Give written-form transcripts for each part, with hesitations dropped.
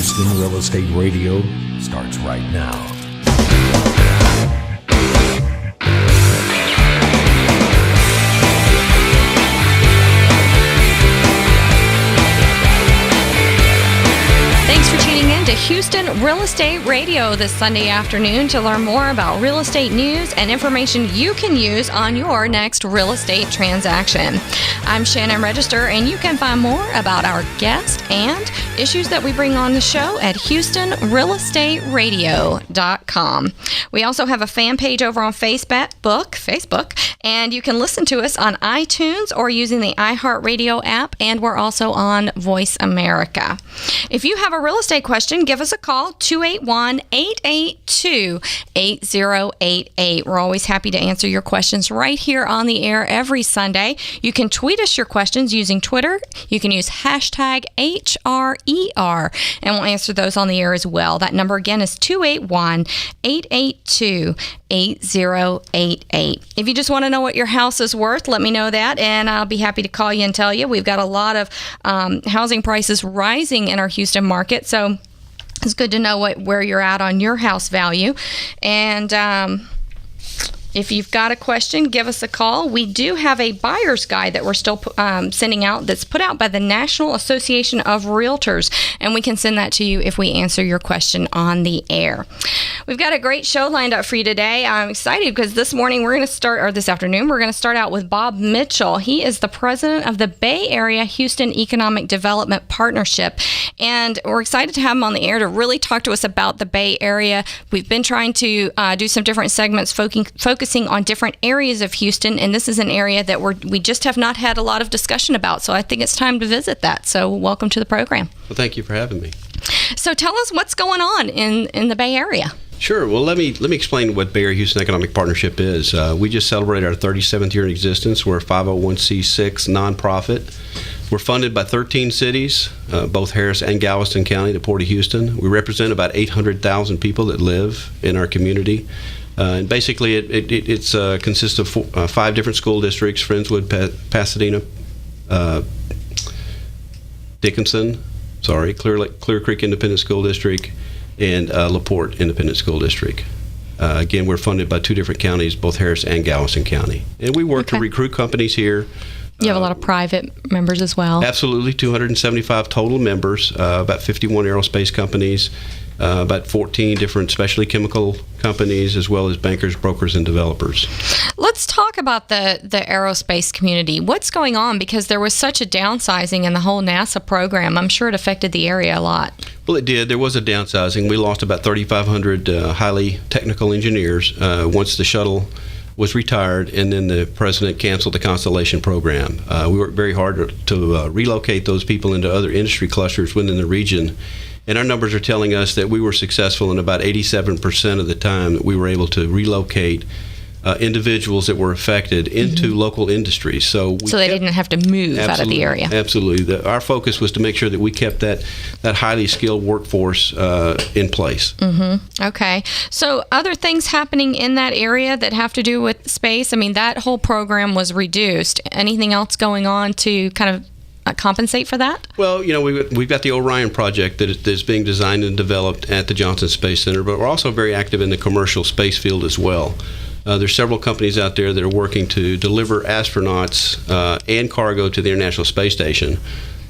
Houston Real Estate Radio starts right now. Thanks for tuning in to Houston Real Estate Radio this Sunday afternoon to learn more about real estate news and information you can use on your next real estate transaction. I'm Shannon Register, and you can find more about our guest and issues that we bring on the show at HoustonRealEstateRadio.com. We also have a fan page over on Facebook, and you can listen to us on iTunes or using the iHeartRadio app, and we're also on Voice America. If you have a real estate question, give us a call, 281-882-8088. We're always happy to answer your questions right here on the air every Sunday. You can tweet us your questions using Twitter. You can use hashtag HRER, and we'll answer those on the air as well. That number again is 281-882-8088. If you just want to know what your house is worth, let me know that, and I'll be happy to call you and tell you. We've got a lot of housing prices rising in our Houston market, so it's good to know where you're at on your house value. And if you've got a question, give us a call. We do have a buyer's guide that we're still sending out that's put out by the National Association of Realtors, and we can send that to you if we answer your question on the air. We've got a great show lined up for you today. I'm excited because this afternoon, we're going to start out with Bob Mitchell. He is the president of the Bay Area Houston Economic Development Partnership, and we're excited to have him on the air to really talk to us about the Bay Area. We've been trying to do some different segments focusing on different areas of Houston, and this is an area that we just have not had a lot of discussion about, so I think it's time to visit that. So welcome to the program. Well, thank you for having me. So tell us what's going on in the Bay Area. Sure. Well, let me explain what Bay Area Houston Economic Partnership is. We just celebrated our 37th year in existence. We're a 501c6 nonprofit. We're funded by 13 cities, both Harris and Galveston County, the Port of Houston. We represent about 800,000 people that live in our community. And basically, it consists of 5 different school districts: Friendswood, Pasadena, Dickinson, Clear Creek Independent School District, and LaPorte Independent School District. Again, we're funded by 2 different counties, both Harris and Galveston County. And we work to recruit companies here. You have a lot of private members as well. Absolutely, 275 total members, about 51 aerospace companies, about 14 different specialty chemical companies, as well as bankers, brokers, and developers. Let's talk about the aerospace community. What's going on? Because there was such a downsizing in the whole NASA program. I'm sure it affected the area a lot. Well, it did. There was a downsizing. We lost about 3,500 highly technical engineers once the shuttle was retired, and then the president canceled the Constellation program. We worked very hard to relocate those people into other industry clusters within the region. And our numbers are telling us that we were successful in about 87% of the time that we were able to relocate individuals that were affected into local industries. So they didn't have to move out of the area. Absolutely. Our focus was to make sure that we kept that highly skilled workforce in place. Mm-hmm. Okay. So other things happening in that area that have to do with space? I mean, that whole program was reduced. Anything else going on to kind of compensate for that? Well, we've got the Orion project that is being designed and developed at the Johnson Space Center, but we're also very active in the commercial space field as well. There's several companies out there that are working to deliver astronauts and cargo to the International Space Station.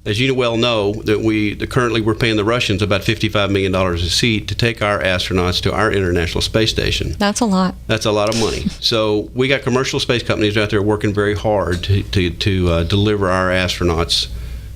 As you well know, that currently we're paying the Russians about $55 million a seat to take our astronauts to our International Space Station. That's a lot. That's a lot of money. So we got commercial space companies out there working very hard to deliver our astronauts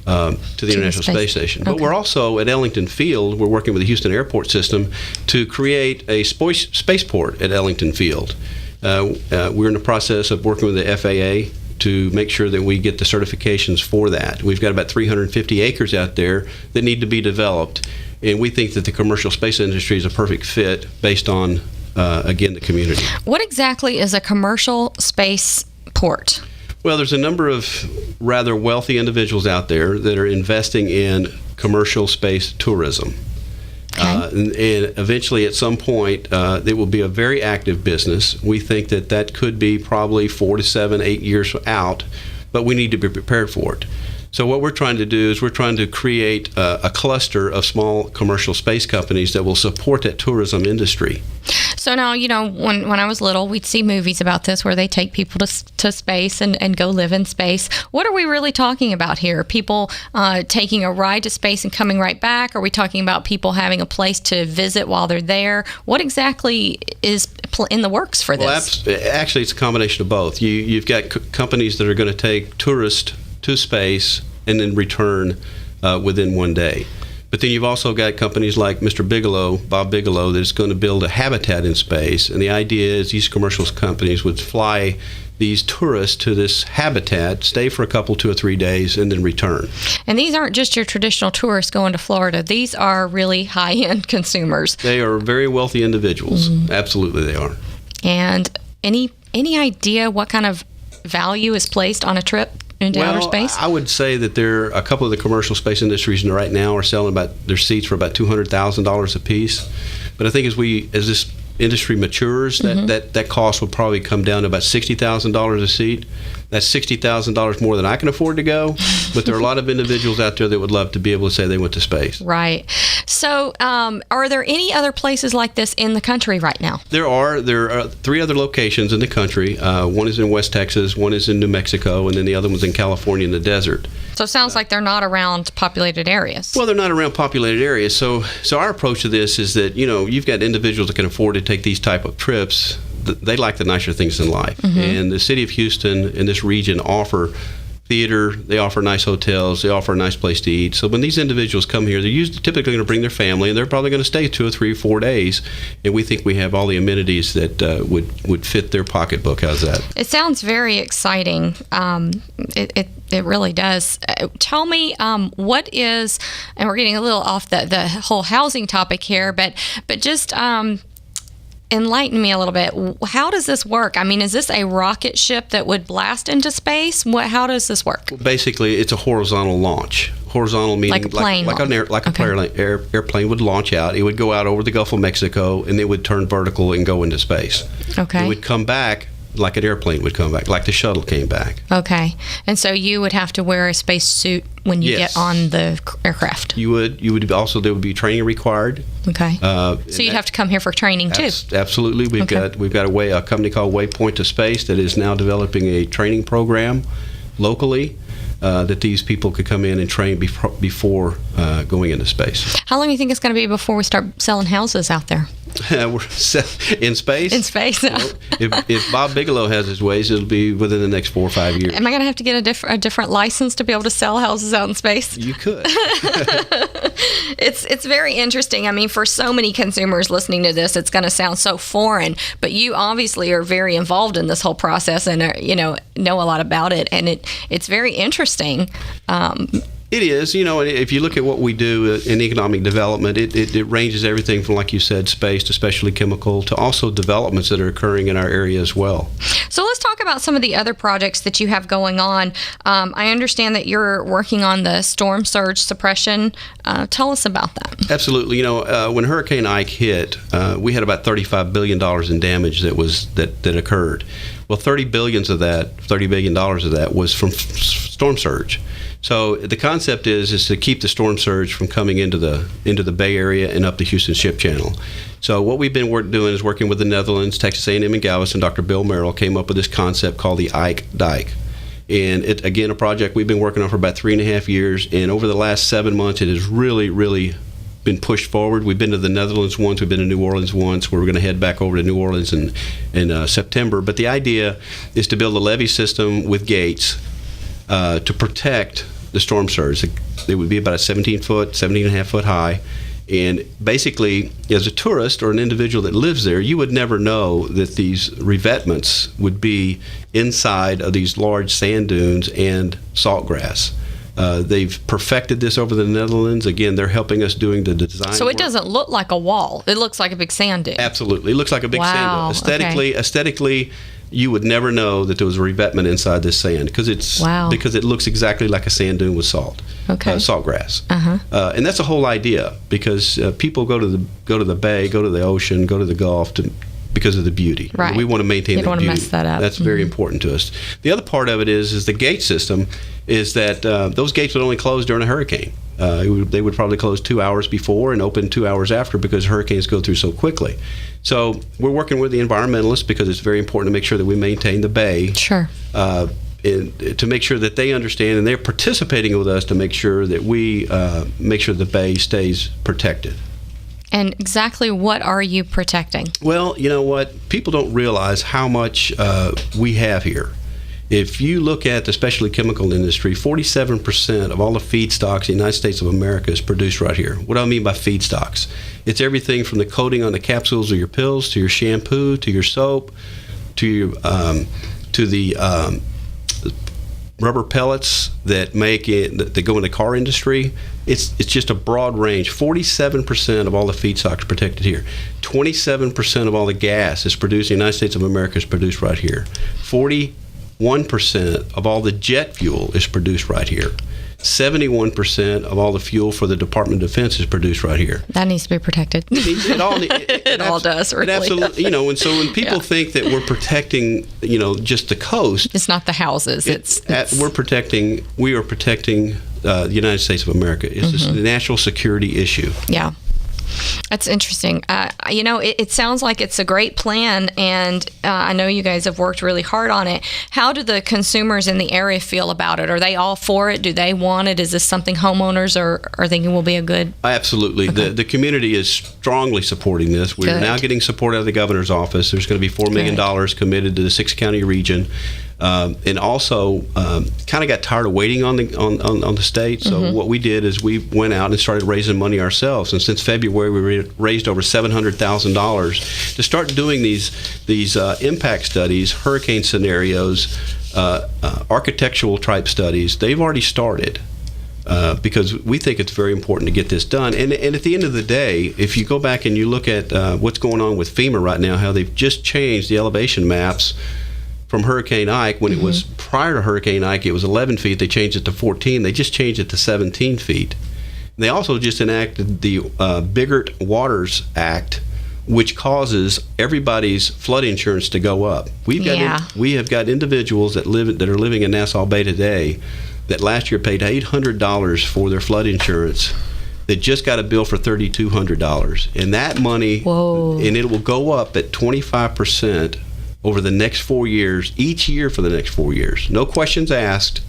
to the International Space Station. Okay. But we're also at Ellington Field. We're working with the Houston Airport System to create a spaceport at Ellington Field. We're in the process of working with the FAA to make sure that we get the certifications for that. We've got about 350 acres out there that need to be developed, and we think that the commercial space industry is a perfect fit based on, again, the community. What exactly is a commercial space port? Well, there's a number of rather wealthy individuals out there that are investing in commercial space tourism. And eventually, at some point, it will be a very active business. We think that could be probably 4 to 7, 8 years out, but we need to be prepared for it. So what we're trying to do is we're trying to create a cluster of small commercial space companies that will support that tourism industry. So now, when I was little, we'd see movies about this where they take people to space and go live in space. What are we really talking about here? People taking a ride to space and coming right back? Are we talking about people having a place to visit while they're there? What exactly is in the works for this? Well, actually, it's a combination of both. You've got companies that are going to take tourists to space and then return within one day. But then you've also got companies like Mr. Bigelow, Bob Bigelow, that's going to build a habitat in space. And the idea is these commercial companies would fly these tourists to this habitat, stay for a couple, 2 or 3 days, and then return. And these aren't just your traditional tourists going to Florida. These are really high-end consumers. They are very wealthy individuals. Absolutely they are. And any idea what kind of value is placed on a trip into outer space? I would say that a couple of the commercial space industries right now are selling their seats for about $200,000 a piece. But I think as this industry matures, that cost will probably come down to about $60,000 a seat. That's $60,000 more than I can afford to go, but there are a lot of individuals out there that would love to be able to say they went to space. Right. So are there any other places like this in the country right now? There are 3 other locations in the country. One is in West Texas, one is in New Mexico, and then the other one's in California in the desert. So it sounds like they're not around populated areas. Well, they're not around populated areas. So our approach to this is that, you've got individuals that can afford to take these type of trips. They like the nicer things in life. And the city of Houston and this region offer theater, they offer nice hotels, they offer a nice place to eat. So when these individuals come here, they're typically going to bring their family, and they're probably going to stay 2 or 3 or 4 days. And we think we have all the amenities that would fit their pocketbook. How's that? It sounds very exciting. It really does. Tell me what is, and we're getting a little off the whole housing topic here, but just enlighten me a little bit. How does this work? I mean, is this a rocket ship that would blast into space? How does this work? Well, basically, it's a horizontal launch. Horizontal meaning like a plane, airplane would launch out. It would go out over the Gulf of Mexico, and it would turn vertical and go into space. Okay. It would come back like an airplane would come back, like the shuttle came back. Okay. And so you would have to wear a space suit when you get on the aircraft. You would also, there would be training required. Okay. So you'd have to come here for training too. Absolutely. We've got a company called Waypoint to Space that is now developing a training program locally that these people could come in and train before going into space. How long do you think it's going to be before we start selling houses out there? We're in space. In space. If Bob Bigelow has his ways, it'll be within the next 4 or 5 years. Am I going to have to get a different license to be able to sell houses out in space? You could. It's very interesting. I mean, for so many consumers listening to this, it's going to sound so foreign. But you obviously are very involved in this whole process and know a lot about it, and it's very interesting. It is. If you look at what we do in economic development, it ranges everything from, like you said, space to specialty chemical to also developments that are occurring in our area as well. So let's talk about some of the other projects that you have going on. I understand that you're working on the storm surge suppression. Tell us about that. Absolutely. When Hurricane Ike hit, we had about $35 billion in damage that occurred. Well, $30 billion of that was from storm surge. So the concept is to keep the storm surge from coming into the Bay Area and up the Houston Ship Channel. So what we've been doing is working with the Netherlands, Texas A&M and Galveston. Dr. Bill Merrill came up with this concept called the Ike dike. And it, again, a project we've been working on for about 3.5 years. And over the last 7 months, it has really, really been pushed forward. We've been to the Netherlands once. We've been to New Orleans once. We're going to head back over to New Orleans in September. But the idea is to build a levee system with gates to protect the storm surge. It would be about 17 and a half foot high. And basically, as a tourist or an individual that lives there, you would never know that these revetments would be inside of these large sand dunes and saltgrass. They've perfected this over the Netherlands. Again, they're helping us doing the design. So it doesn't look like a wall. It looks like a big sand dune. Absolutely. It looks like a big sand dune. Aesthetically, you would never know that there was a revetment inside this sand because it looks exactly like a sand dune with salt, saltgrass. And that's the whole idea, because people go to the bay, go to the ocean, go to the Gulf to because of the beauty. Right. We want to maintain you that beauty. You don't want to mess that up. That's very important to us. The other part of it is the gate system, is that those gates would only close during a hurricane. They would probably close 2 hours before and open 2 hours after because hurricanes go through so quickly. So we're working with the environmentalists because it's very important to make sure that we maintain the bay. Sure. To make sure that they understand, and they're participating with us to make sure that we make sure the bay stays protected. And exactly what are you protecting? Well, you know what? People don't realize how much we have here. If you look at the specialty chemical industry, 47% of all the feedstocks in the United States of America is produced right here. What do I mean by feedstocks? It's everything from the coating on the capsules of your pills to your shampoo to your soap to the rubber pellets that go in the car industry. It's just a broad range. 47% of all the feedstocks protected here. 27% of all the gas is produced in the United States of America is produced right here. 41% of all the jet fuel is produced right here. 71% of all the fuel for the Department of Defense is produced right here. That needs to be protected. It all does, really. It absolutely, and so when people think that we're protecting, just the coast, it's not the houses. We are protecting the United States of America. It's a national security issue. Yeah. That's interesting. It sounds like it's a great plan, and I know you guys have worked really hard on it. How do the consumers in the area feel about it? Are they all for it? Do they want it? Is this something homeowners are thinking will be a good? Absolutely. Okay. The community is strongly supporting this. We're now getting support out of the governor's office. There's going to be $4 million committed to the 6-county region. And also kind of got tired of waiting on the state. So what we did is we went out and started raising money ourselves. And since February, we raised over $700,000 to start doing these impact studies, hurricane scenarios, architectural type studies. They've already started. Because we think it's very important to get this done. And at the end of the day, if you go back and you look at what's going on with FEMA right now, how they've just changed the elevation maps from Hurricane Ike. When it was prior to Hurricane Ike, it was 11 feet. They changed it to 14. They just changed it to 17 feet. They also just enacted the Biggert Waters Act, which causes everybody's flood insurance to go up. We have got individuals that are living in Nassau Bay today that last year paid $800 for their flood insurance. They just got a bill for $3,200, and that money, and it will go up at 25%. Over the next 4 years, each year for the next 4 years. No questions asked.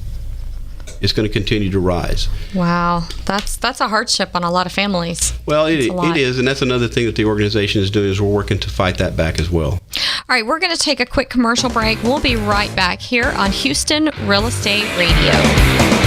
It's going to continue to rise. Wow. That's a hardship on a lot of families. Well, it is, and that's another thing that the organization is doing is we're working to fight that back as well. All right, we're going to take a quick commercial break. We'll be right back here on Houston Real Estate Radio.